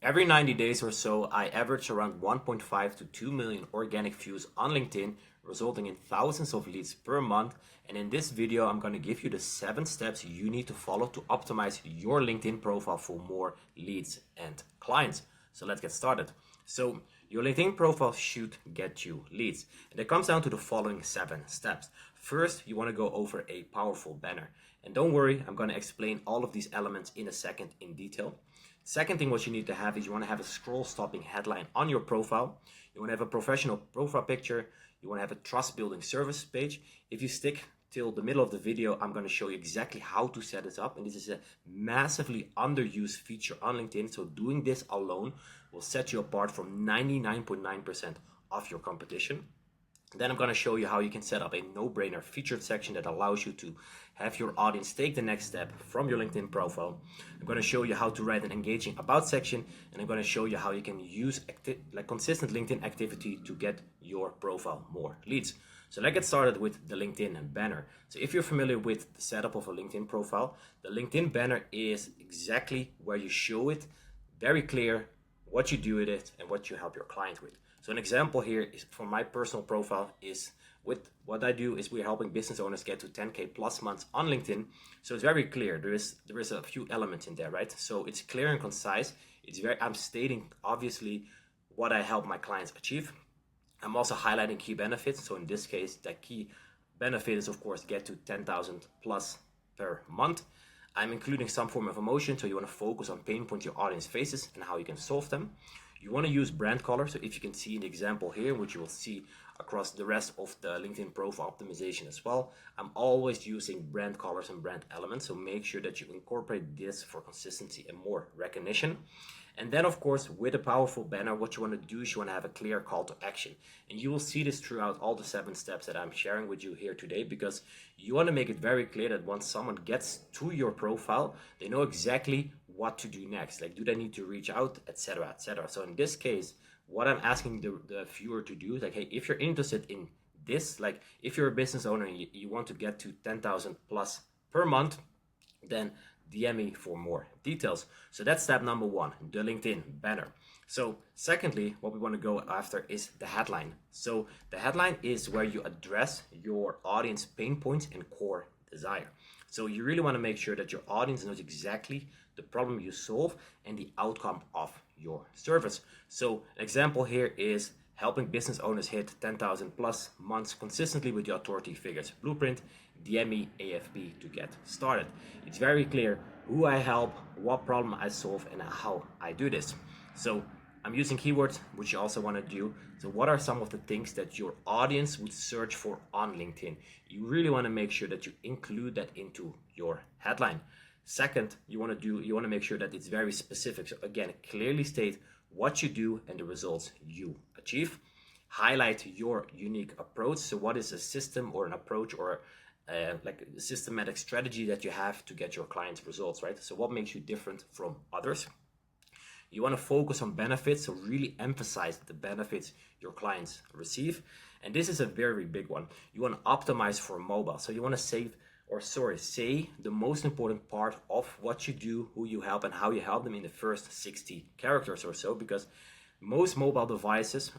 Every 90 days or so, I average around 1.5 to 2 million organic views on LinkedIn, resulting in thousands of leads per month. And in this video, I'm going to give you the 7 steps you need to follow to optimize your LinkedIn profile for more leads and clients. So let's get started. So your LinkedIn profile should get you leads. And it comes down to the following 7 steps. First, you want to go over a powerful banner. And don't worry, I'm going to explain all of these elements in a second in detail. Second thing what you need to have is you want to have a scroll stopping headline on your profile. You want to have a professional profile picture. You want to have a trust building service page. If you stick till the middle of the video, I'm going to show you exactly how to set this up. And this is a massively underused feature on LinkedIn. So doing this alone will set you apart from 99.9% of your competition. Then I'm going to show you how you can set up a no-brainer featured section that allows you to have your audience take the next step from your LinkedIn profile. I'm going to show you how to write an engaging about section, and I'm going to show you how you can use consistent LinkedIn activity to get your profile more leads. So let's get started with the LinkedIn banner. So if you're familiar with the setup of a LinkedIn profile, the LinkedIn banner is exactly where you show it, very clear, what you do with it and what you help your client with. So an example here is for my personal profile is with what I do is we're helping business owners get to 10K plus months on LinkedIn. So it's very clear. There is a few elements in there, right? So it's clear and concise. I'm stating obviously what I help my clients achieve. I'm also highlighting key benefits. So in this case, the key benefit is of course get to 10,000 plus per month. I'm including some form of emotion, so you want to focus on pain points your audience faces and how you can solve them. You want to use brand color, so if you can see an example here, which you will see across the rest of the LinkedIn profile optimization as well, I'm always using brand colors and brand elements, so make sure that you incorporate this for consistency and more recognition. And then of course, with a powerful banner, what you want to do is you want to have a clear call to action. And you will see this throughout all the 7 steps that I'm sharing with you here today, because you want to make it very clear that once someone gets to your profile, they know exactly what to do next. Like, do they need to reach out, etc., etc. So in this case, what I'm asking the viewer to do is like, hey, if you're interested in this, like if you're a business owner and you want to get to 10,000 plus per month, then DM me for more details. So that's step number 1, the LinkedIn banner. So secondly, what we want to go after is the headline. So the headline is where you address your audience pain points and core desire. So you really want to make sure that your audience knows exactly the problem you solve and the outcome of your service. So an example here is helping business owners hit 10,000 plus months consistently with the authority figures blueprint. DM me AFB to get started. It's very clear who I help, what problem I solve, and how I do this. So I'm using keywords, which you also want to do. So what are some of the things that your audience would search for on LinkedIn? You really want to make sure that you include that into your headline. Second, you want to make sure that it's very specific. So again, clearly state what you do and the results you achieve. Highlight your unique approach. So what is a system or an approach or like a systematic strategy that you have to get your clients results, right? So what makes you different from others? You want to focus on benefits, so really emphasize the benefits your clients receive. And this is a very big one. You want to optimize for mobile. So you want to say the most important part of what you do, who you help, and how you help them in the first 60 characters or so, because most mobile devices,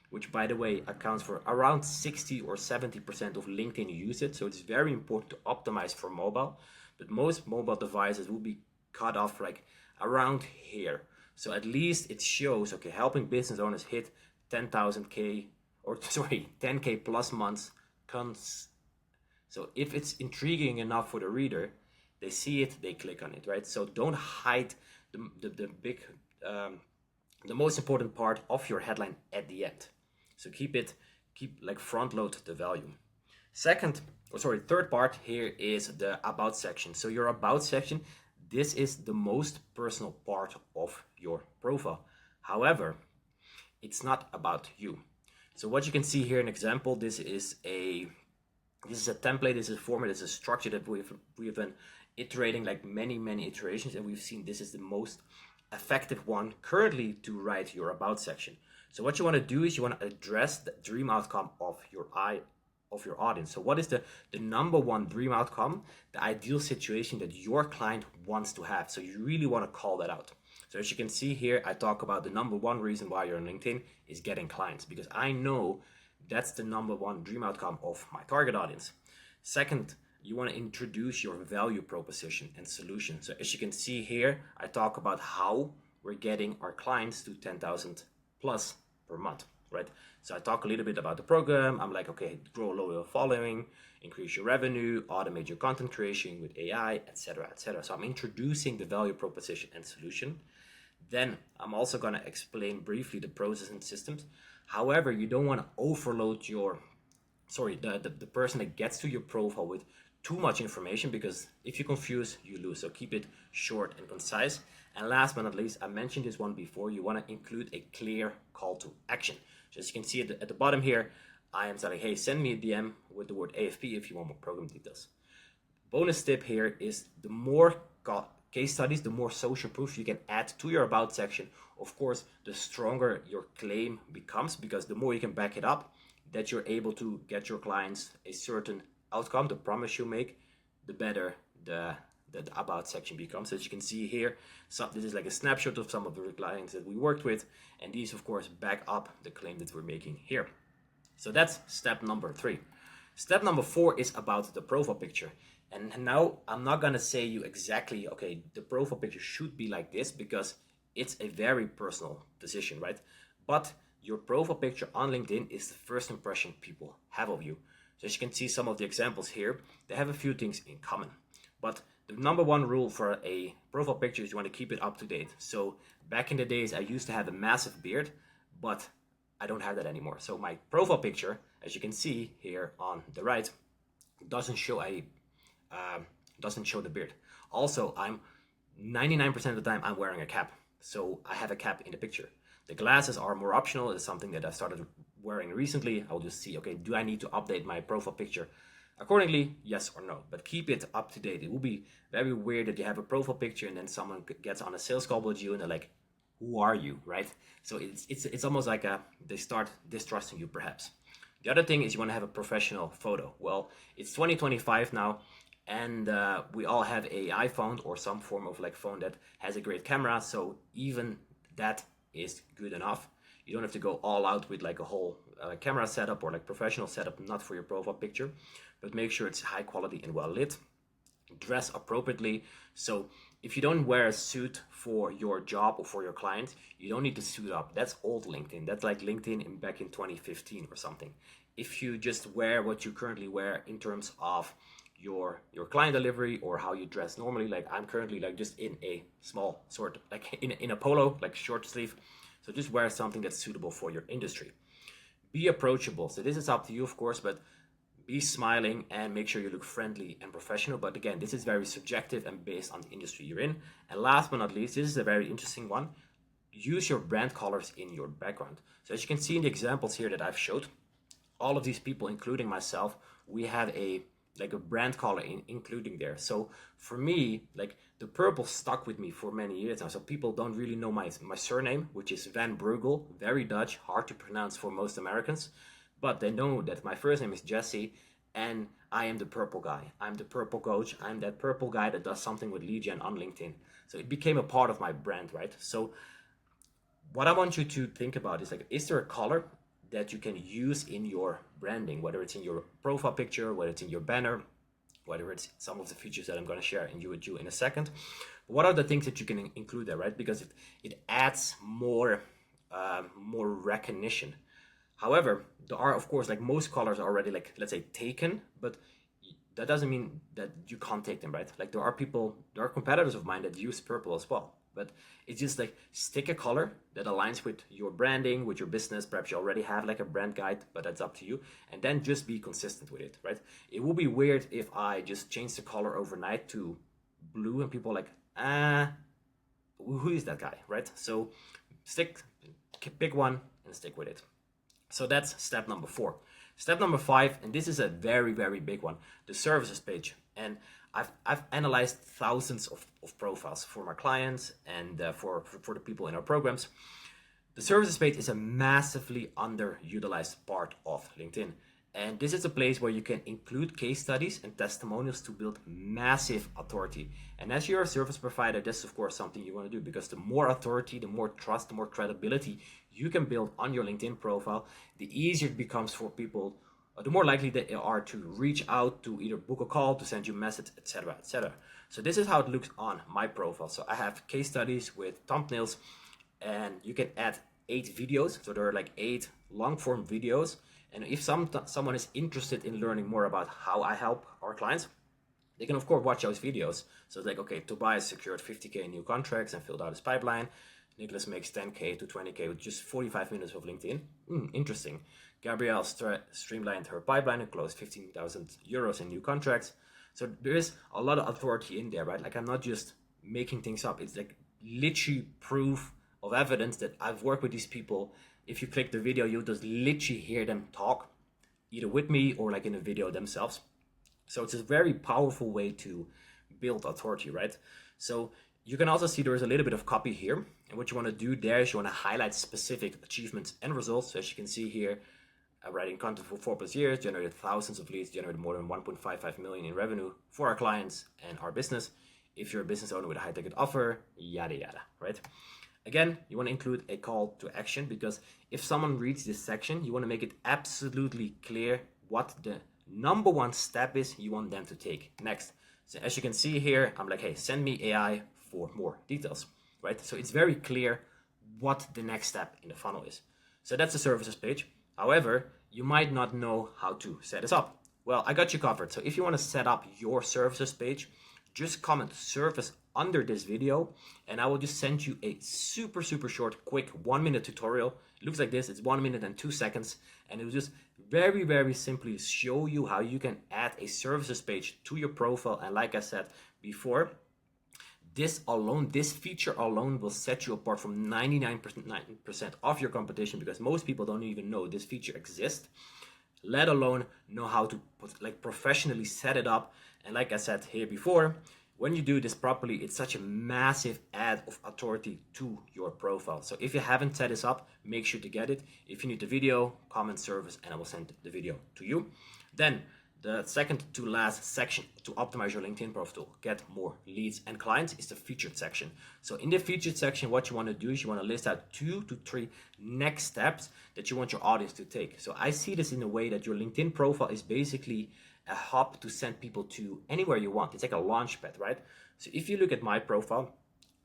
which by the way accounts for around 60 or 70% of LinkedIn usage, so it's very important to optimize for mobile, but most mobile devices will be cut off like around here. So at least it shows, okay, helping business owners hit 10K plus months. So if it's intriguing enough for the reader, they see it, they click on it, right? So don't hide the most important part of your headline at the end. So keep like front load the value. Third part here is the about section. So your about section, this is the most personal part of your profile. However, it's not about you. So what you can see here, an example, this is a template, this is a format, this is a structure that we've been iterating like many iterations, and we've seen this is the most effective one currently to write your about section. So what you want to do is you want to address the dream outcome of your audience. So what is the number one dream outcome, the ideal situation that your client wants to have? So you really want to call that out. So as you can see here, I talk about the number one reason why you're on LinkedIn is getting clients, because I know that's the number one dream outcome of my target audience. Second, you want to introduce your value proposition and solution. So as you can see here, I talk about how we're getting our clients to 10,000 plus per month, right? So I talk a little bit about the program. I'm like, okay, grow a loyal following, increase your revenue, automate your content creation with AI, etc., etc. So I'm introducing the value proposition and solution. Then I'm also going to explain briefly the process and systems. However, you don't want to overload the person that gets to your profile with too much information, because if you confuse, you lose. So keep it short and concise. And last but not least, I mentioned this one before, you want to include a clear call to action. So as you can see at the bottom here, I am telling, hey, send me a DM with the word AFP if you want more program details. Bonus tip here is the more case studies, the more social proof you can add to your about section. Of course, the stronger your claim becomes, because the more you can back it up that you're able to get your clients a certain outcome, the promise you make, the better the about section becomes. As you can see here, this is like a snapshot of some of the clients that we worked with, and these of course back up the claim that we're making here. So that's step number 3. Step number 4 is about the profile picture. And now I'm not gonna say you exactly, okay, the profile picture should be like this, because it's a very personal decision, right? But your profile picture on LinkedIn is the first impression people have of you. So as you can see some of the examples here, they have a few things in common. But the number one rule for a profile picture is you want to keep it up to date. So back in the days, I used to have a massive beard, but I don't have that anymore. So my profile picture, as you can see here on the right, doesn't show the beard. Also, I'm 99% of the time I'm wearing a cap. So I have a cap in the picture. The glasses are more optional. It's something that I started wearing recently. I'll just see, okay, do I need to update my profile picture accordingly? Yes or no. But keep it up to date. It will be very weird that you have a profile picture and then someone gets on a sales call with you and they're like, who are you, right? So it's almost like they start distrusting you perhaps. The other thing is you want to have a professional photo. Well, it's 2025 now, and we all have an iPhone or some form of like phone that has a great camera. So even that is good enough. You don't have to go all out with like a whole camera setup or like professional setup, not for your profile picture, but make sure it's high quality and well lit. Dress appropriately. So if you don't wear a suit for your job or for your client, you don't need to suit up. That's old LinkedIn. That's like LinkedIn back in 2015 or something. If you just wear what you currently wear in terms of your client delivery or how you dress normally, like I'm currently like just in a small sort, like in a polo, like short sleeve. So just wear something that's suitable for your industry. Be approachable. So this is up to you, of course, but be smiling and make sure you look friendly and professional. But again, this is very subjective and based on the industry you're in. And last but not least, this is a very interesting one. Use your brand colors in your background. So as you can see in the examples here that I've showed, all of these people, including myself, we have a brand color including there. So for me, like the purple stuck with me for many years now. So people don't really know my surname, which is Van Breugel, very Dutch, hard to pronounce for most Americans. But they know that my first name is Jesse, and I am the purple guy. I'm the purple coach. I'm that purple guy that does something with lead gen on LinkedIn. So it became a part of my brand, right? So what I want you to think about is like, is there a color that you can use in your branding, whether it's in your profile picture, whether it's in your banner, whether it's some of the features that I'm going to share with you in a second. What are the things that you can include there, right? Because it adds more recognition. However, there are, of course, like most colors are already like, let's say, taken, but that doesn't mean that you can't take them, right? Like there are competitors of mine that use purple as well. But it's just like stick a color that aligns with your branding, with your business. Perhaps you already have like a brand guide, but that's up to you. And then just be consistent with it, right? It would be weird if I just change the color overnight to blue and people are like, who is that guy, right? So pick one and stick with it. So that's step number 4. Step number 5, and this is a very, very big one, the services page. And I've analyzed thousands of profiles for my clients and for the people in our programs. The services page is a massively underutilized part of LinkedIn. And this is a place where you can include case studies and testimonials to build massive authority. And as you're a service provider, this is of course something you want to do, because the more authority, the more trust, the more credibility you can build on your LinkedIn profile, the easier it becomes for people, the more likely they are to reach out, to either book a call, to send you a message, etc., etc. So this is how it looks on my profile. So I have case studies with thumbnails, and you can add 8 videos. So there are like 8 long form videos. And if someone is interested in learning more about how I help our clients, they can of course watch those videos. So it's like, okay, Tobias secured 50K new contracts and filled out his pipeline. Nicholas makes 10K to 20K with just 45 minutes of LinkedIn. Interesting. Gabrielle streamlined her pipeline and closed 15,000 euros in new contracts. So there is a lot of authority in there, right? Like, I'm not just making things up. It's like literally proof of evidence that I've worked with these people. If you click the video, you'll just literally hear them talk, either with me or like in a video themselves. So it's a very powerful way to build authority, right? So you can also see there's a little bit of copy here. And what you want to do there is you want to highlight specific achievements and results. So as you can see here, writing content for 4+ years, generated thousands of leads, generated more than 1.55 million in revenue for our clients and our business. If you're a business owner with a high ticket offer, yada, yada, right? Again, you want to include a call to action, because if someone reads this section, you want to make it absolutely clear what the number one step is you want them to take next. So as you can see here, I'm like, hey, send me AI for more details, right? So it's very clear what the next step in the funnel is. So that's the services page. However, you might not know how to set this up. Well, I got you covered. So if you want to set up your services page, just comment service under this video, and I will just send you a super short, quick 1-minute tutorial. It looks like this. It's 1 minute and 2 seconds, and it will just very simply show you how you can add a services page to your profile. And like I said before, this feature alone will set you apart from 99% of your competition, because most people don't even know this feature exists, let alone know how to professionally set it up. And like I said here before, when you do this properly, it's such a massive add of authority to your profile. So if you haven't set this up, make sure to get it. If you need the video, comment service, and I will send the video to you. Then the second to last section to optimize your LinkedIn profile, get more leads and clients, is the featured section. So in the featured section, what you want to do is you want to list out 2 to 3 next steps that you want your audience to take. So I see this in a way that your LinkedIn profile is basically a hub to send people to anywhere you want. It's like a launch pad, right? So if you look at my profile,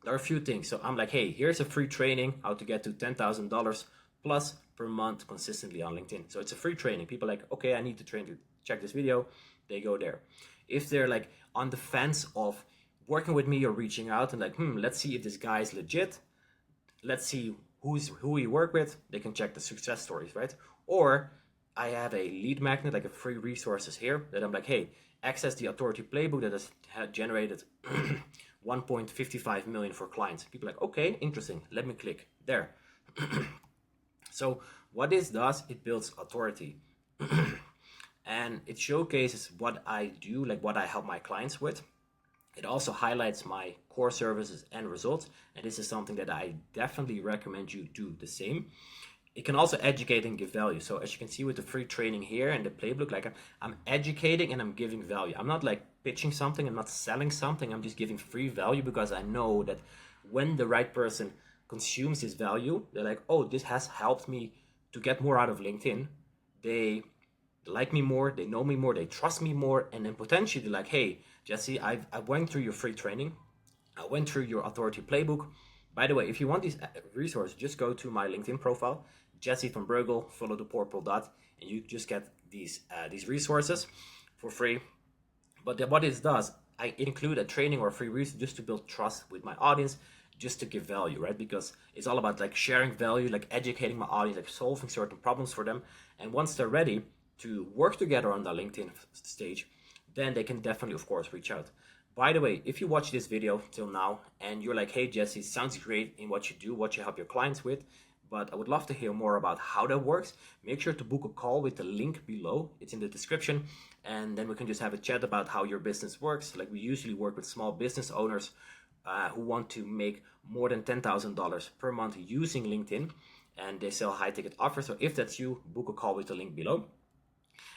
there are a few things. So I'm like, hey, here's a free training, how to get to $10,000 plus per month consistently on LinkedIn. So it's a free training. People are like, okay, I need to train to check this video. They go there. If they're like on the fence of working with me or reaching out and like, let's see if this guy is legit, let's see who we work with, they can check the success stories, right? Or I have a lead magnet, like a free resources here, that I'm like, hey, access the authority playbook that has generated 1.55 million for clients. People are like, okay, interesting, let me click there. So what this does, it builds authority. And it showcases what I do, like what I help my clients with. It also highlights my core services and results. And this is something that I definitely recommend you do the same. It can also educate and give value. So as you can see with the free training here and the playbook, like I'm educating and I'm giving value. I'm not like pitching something, I'm not selling something, I'm just giving free value, because I know that when the right person consumes this value, they're like, oh, this has helped me to get more out of LinkedIn. They like me more, they know me more, they trust me more, and then potentially they're like, hey, Jesse, I went through your free training, I went through your authority playbook. By the way, if you want these resources, just go to my LinkedIn profile, Jesse van Breugel, follow the purple dot, and you just get these resources for free. But what it does, I include a training or a free resource just to build trust with my audience, just to give value, right? Because it's all about like sharing value, like educating my audience, like solving certain problems for them. And once they're ready to work together on the LinkedIn stage, then they can definitely, of course, reach out. By the way, if you watch this video till now and you're like, hey, Jesse, sounds great in what you do, what you help your clients with, but I would love to hear more about how that works, make sure to book a call with the link below. It's in the description. And then we can just have a chat about how your business works. Like we usually work with small business owners who want to make more than $10,000 per month using LinkedIn, and they sell high ticket offers. So if that's you, book a call with the link below.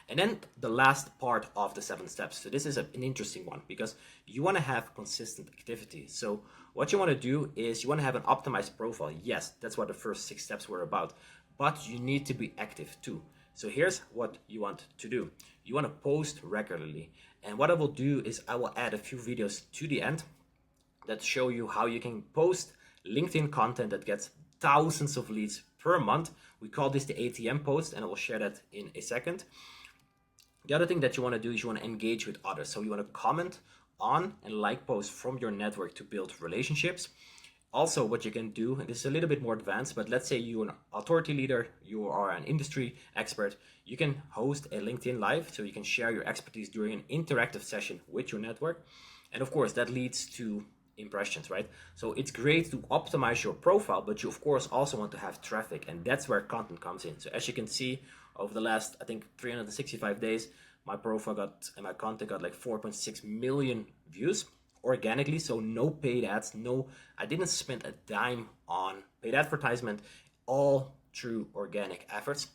And then the last part of the 7 steps. So this is an interesting one because you want to have consistent activity. So what you want to do is you want to have an optimized profile. Yes, that's what the first 6 steps were about, but you need to be active too. So here's what you want to do. You want to post regularly. And what I will do is I will add a few videos to the end that show you how you can post LinkedIn content that gets thousands of leads per month. We call this the ATM post, and I will share that in a second. The other thing that you want to do is you want to engage with others. So you want to comment on and like posts from your network to build relationships. Also, what you can do, and this is a little bit more advanced, but let's say you're an authority leader, you are an industry expert, you can host a LinkedIn Live, so you can share your expertise during an interactive session with your network. And of course, that leads to impressions, right? So it's great to optimize your profile, but you of course also want to have traffic, and that's where content comes in. So as you can see, over the last, I think, 365 days, my profile got and my content got like 4.6 million views organically. So no paid ads, I didn't spend a dime on paid advertisement, all through organic efforts.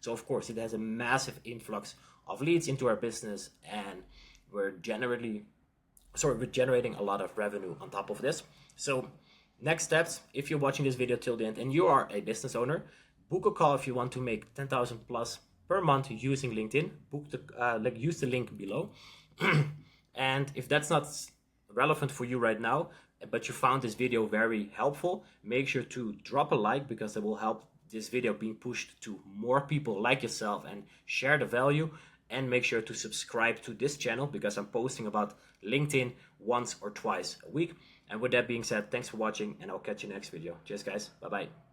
So of course it has a massive influx of leads into our business, and we're generating a lot of revenue on top of this. So next steps, if you're watching this video till the end and you are a business owner, book a call if you want to make 10,000 plus per month using LinkedIn. Use the link below. And if that's not relevant for you right now, but you found this video very helpful, make sure to drop a like, because it will help this video being pushed to more people like yourself and share the value. And make sure to subscribe to this channel because I'm posting about LinkedIn once or twice a week. And with that being said, thanks for watching, and I'll catch you next video. Cheers guys, bye bye.